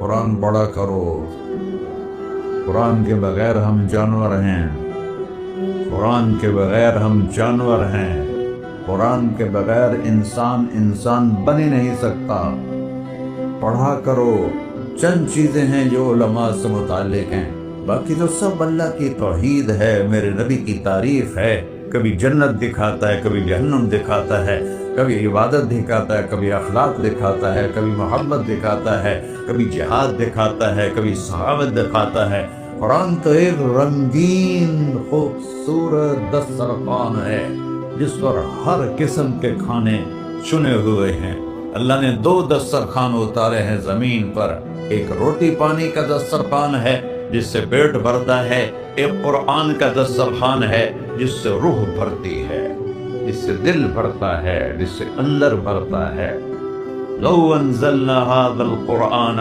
قرآن پڑھا کرو. قرآن کے بغیر ہم جانور ہیں. قرآن کے بغیر ہم جانور ہیں. قرآن کے بغیر انسان بن ہی نہیں سکتا. پڑھا کرو. چند چیزیں ہیں جو علماء سے متعلق ہیں، باقی تو سب اللہ کی توحید ہے، میرے نبی کی تعریف ہے. کبھی جنت دکھاتا ہے، کبھی جہنم دکھاتا ہے، کبھی عبادت دکھاتا ہے، کبھی اخلاق دکھاتا ہے، کبھی محبت دکھاتا ہے، کبھی جہاد دکھاتا ہے، کبھی صحابت دکھاتا ہے. قرآن تو ایک رنگین خوبصورت دسترخوان ہے جس پر ہر قسم کے کھانے چنے ہوئے ہیں. اللہ نے 2 دسترخوان اتارے ہیں زمین پر. ایک روٹی پانی کا دسترخوان ہے جس سے پیٹ بھرتا ہے، ایک قرآن کا دسترخوان ہے جس سے روح بھرتی ہے، جس سے دل بھرتا ہے، جس سے اندر بھرتا ہے. لو انزلنا هذا القرآن